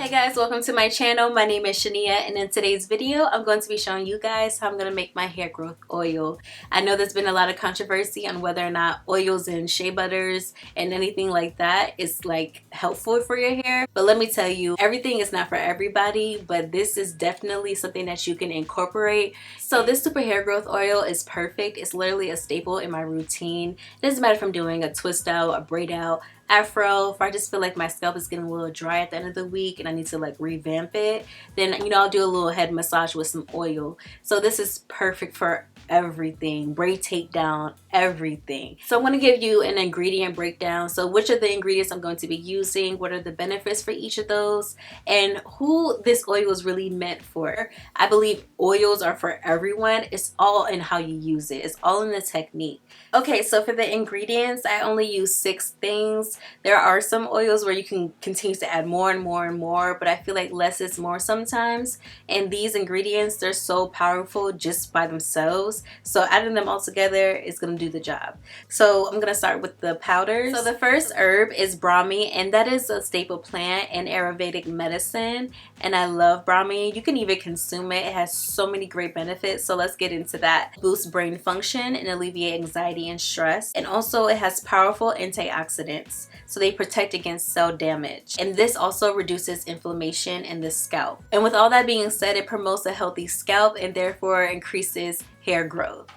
Hey guys, welcome to my channel. My name is Shania, and in today's video I'm going to be showing you guys how I'm going to make my hair growth oil. I know there's been a lot of controversy on whether or not oils and shea butters and anything like that is like helpful for your hair, but let me tell you, everything is not for everybody, but this is definitely something that you can incorporate. So this super hair growth oil is perfect. It's literally a staple in my routine. It doesn't matter if I'm doing a twist out, a braid out, afro, if I just feel like my scalp is getting a little dry at the end of the week and I need to like revamp it, then I'll do a little head massage with some oil. So this is perfect for everything, braid takedown, everything. So I'm going to give you an ingredient breakdown. So which of the ingredients I'm going to be using, what are the benefits for each of those, and who this oil is really meant for. I believe oils are for everyone. It's all in how you use it. It's all in the technique. Okay, so for the ingredients, I only use 6 things. There are some oils where you can continue to add more and more and more, but I feel like less is more sometimes. And these ingredients, they're so powerful just by themselves. So adding them all together is going to do the job. So I'm going to start with the powders. So the first herb is brahmi, and that is a staple plant in Ayurvedic medicine. And I love brahmi. You can even consume it. It has so many great benefits. So let's get into that. Boosts brain function and alleviate anxiety and stress. And also it has powerful antioxidants. So they protect against cell damage. And this also reduces inflammation in the scalp. And with all that being said, it promotes a healthy scalp and therefore increases hair growth.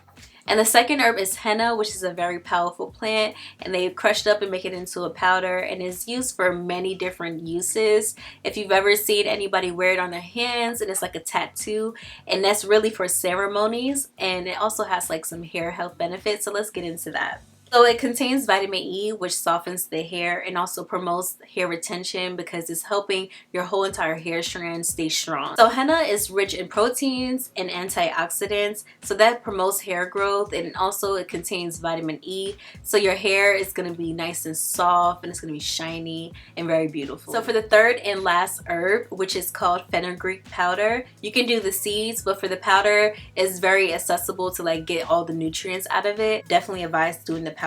And the second herb is henna, which is a very powerful plant, and they crush it up and make it into a powder, and is used for many different uses. If you've ever seen anybody wear it on their hands, and it's like a tattoo, and that's really for ceremonies, and it also has like some hair health benefits. So let's get into that. So it contains vitamin E, which softens the hair and also promotes hair retention because it's helping your whole entire hair strand stay strong. So henna is rich in proteins and antioxidants, so that promotes hair growth, and also it contains vitamin E, so your hair is going to be nice and soft and it's going to be shiny and very beautiful. So for the third and last herb, which is called fenugreek powder, you can do the seeds, but for the powder, it's very accessible to like get all the nutrients out of it. Definitely advise doing the powder.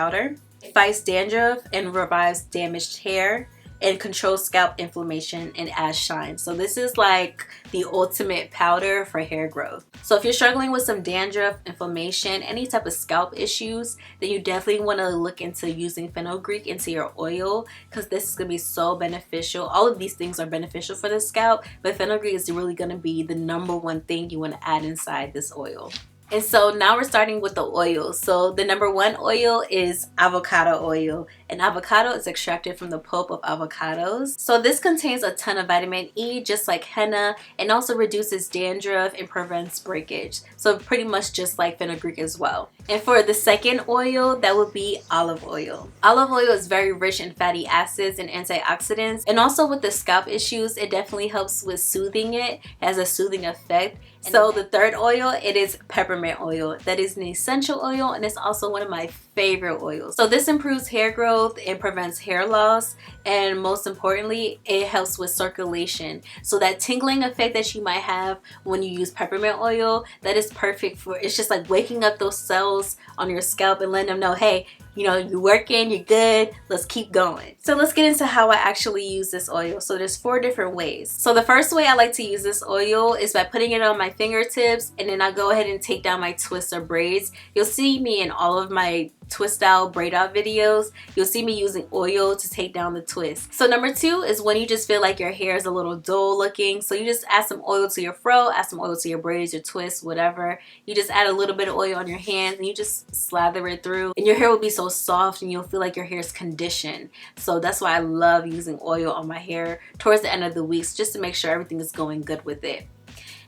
It fights dandruff and revives damaged hair and controls scalp inflammation and adds shine. So this is like the ultimate powder for hair growth. So if you're struggling with some dandruff, inflammation, any type of scalp issues, then you definitely want to look into using fenugreek into your oil, because this is going to be so beneficial. All of these things are beneficial for the scalp, but fenugreek is really going to be the #1 thing you want to add inside this oil. And so now we're starting with the oil. So the #1 oil is avocado oil, and avocado is extracted from the pulp of avocados. So this contains a ton of vitamin E, just like henna, and also reduces dandruff and prevents breakage. So pretty much just like fenugreek as well. And for the second oil, that would be olive oil. Olive oil is very rich in fatty acids and antioxidants, and also with the scalp issues, it definitely helps with soothing it. It has a soothing effect. So the third oil, it is peppermint oil. That is an essential oil, and it's also one of my favorite oils. So this improves hair growth and prevents hair loss, and most importantly, it helps with circulation. So that tingling effect that you might have when you use peppermint oil, that is perfect for, it's just like waking up those cells on your scalp and letting them know, hey, you're working, you're good, let's keep going. So let's get into how I actually use this oil. So there's 4 different ways. So the first way I like to use this oil is by putting it on my fingertips, and then I go ahead and take down my twists or braids. You'll see me in all of my twist out, braid out videos. You'll see me using oil to take down the twist. So #2 is when you just feel like your hair is a little dull looking. So you just add some oil to your fro, add some oil to your braids, your twists, whatever. You just add a little bit of oil on your hands and you just slather it through, and your hair will be so soft and you'll feel like your hair is conditioned. So that's why I love using oil on my hair towards the end of the weeks, just to make sure everything is going good with it.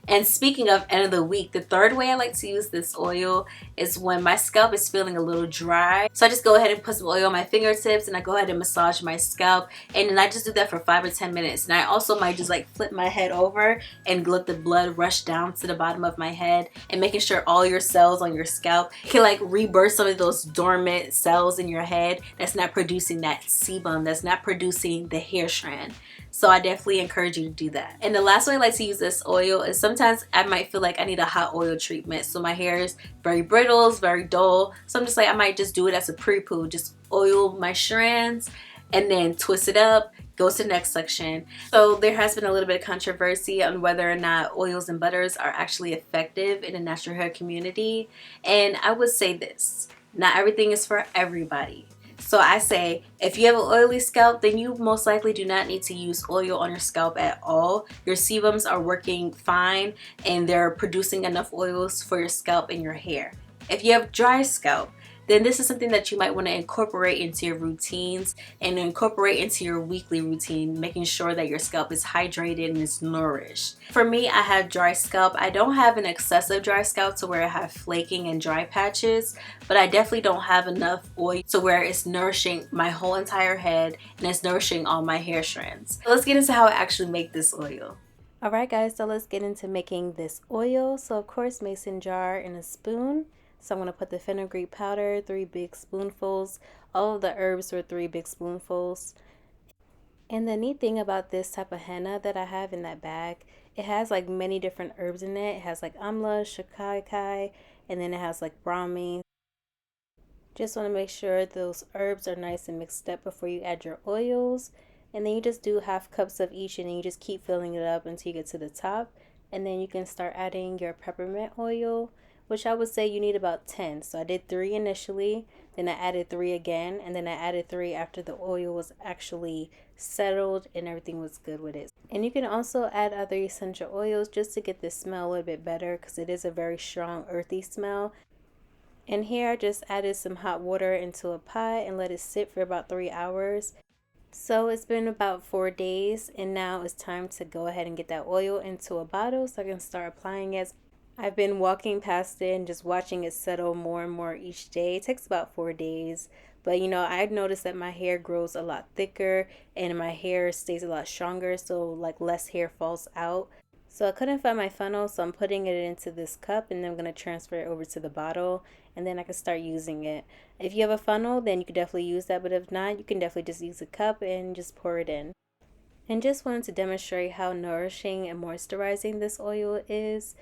And speaking of end of the week, the third way I like to use this oil is when my scalp is feeling a little dry. So I just go ahead and put some oil on my fingertips and I go ahead and massage my scalp, and then I just do that for 5 or 10 minutes. And I also might just like flip my head over and let the blood rush down to the bottom of my head, and making sure all your cells on your scalp can like rebirth some of those dormant cells in your head that's not producing that sebum, that's not producing the hair strand. So I definitely encourage you to do that. And the last way I like to use this oil is sometimes I might feel like I need a hot oil treatment. So my hair is very brittle, it's very dull. So I'm just like, I might just do it as a pre-poo. Just oil my strands and then twist it up, go to the next section. So there has been a little bit of controversy on whether or not oils and butters are actually effective in the natural hair community. And I would say this, not everything is for everybody. So I say, if you have an oily scalp, then you most likely do not need to use oil on your scalp at all. Your sebums are working fine and they're producing enough oils for your scalp and your hair. If you have dry scalp, then this is something that you might want to incorporate into your routines and incorporate into your weekly routine, making sure that your scalp is hydrated and is nourished. For me, I have dry scalp. I don't have an excessive dry scalp to where I have flaking and dry patches, but I definitely don't have enough oil to where it's nourishing my whole entire head and it's nourishing all my hair strands. So let's get into how I actually make this oil. Alright guys, so let's get into making this oil. So of course, mason jar and a spoon. So I'm going to put the fenugreek powder, 3 big spoonfuls. All of the herbs were 3 big spoonfuls. And the neat thing about this type of henna that I have in that bag, it has like many different herbs in it. It has like amla, shikakai, and then it has like brahmi. Just want to make sure those herbs are nice and mixed up before you add your oils. And then you just do half cups of each and then you just keep filling it up until you get to the top. And then you can start adding your peppermint oil, which I would say you need about 10. So I did 3 initially, then I added 3 again, and then I added 3 after the oil was actually settled and everything was good with it. And you can also add other essential oils just to get the smell a little bit better because it is a very strong earthy smell. And here I just added some hot water into a pot and let it sit for about 3 hours. So it's been about 4 days and now it's time to go ahead and get that oil into a bottle so I can start applying it. I've been walking past it and just watching it settle more and more each day. It takes about 4 days. But you know, I've noticed that my hair grows a lot thicker and my hair stays a lot stronger, so like less hair falls out. So I couldn't find my funnel, so I'm putting it into this cup and then I'm going to transfer it over to the bottle and then I can start using it. If you have a funnel, then you could definitely use that, but if not, you can definitely just use a cup and just pour it in. And just wanted to demonstrate how nourishing and moisturizing this oil is.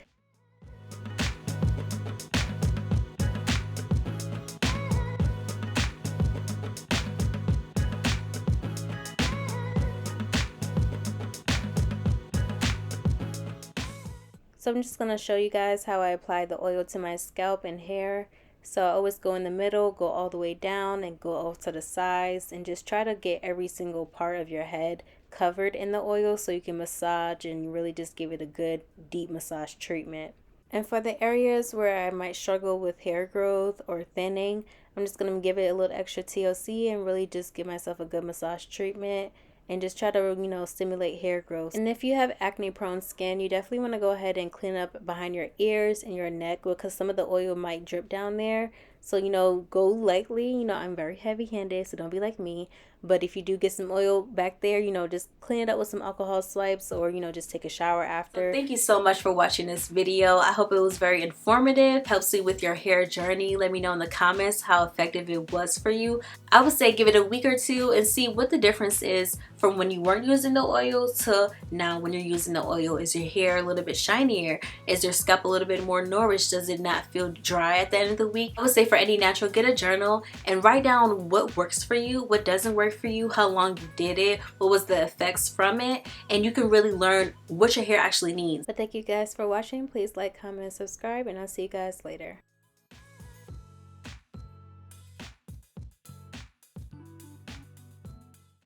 So I'm just going to show you guys how I apply the oil to my scalp and hair. So I always go in the middle, go all the way down and go off to the sides and just try to get every single part of your head covered in the oil so you can massage and really just give it a good deep massage treatment. And for the areas where I might struggle with hair growth or thinning, I'm just going to give it a little extra TLC and really just give myself a good massage treatment. And just try to, you know, stimulate hair growth. And if you have acne prone skin, you definitely want to go ahead and clean up behind your ears and your neck because some of the oil might drip down there. So, you know, go lightly. You know, I'm very heavy handed, so don't be like me. But if you do get some oil back there, you know, just clean it up with some alcohol swipes or, you know, just take a shower after. So thank you so much for watching this video. I hope it was very informative, helps you with your hair journey. Let me know in the comments how effective it was for you. I would say give it a week or 2 and see what the difference is from when you weren't using the oil to now when you're using the oil. Is your hair a little bit shinier? Is your scalp a little bit more nourished? Does it not feel dry at the end of the week? I would say for any natural, get a journal and write down what works for you, what doesn't work for you, how long you did it, what was the effects from it, and you can really learn what your hair actually needs. But thank you guys for watching. Please like, comment, and subscribe, and I'll see you guys later.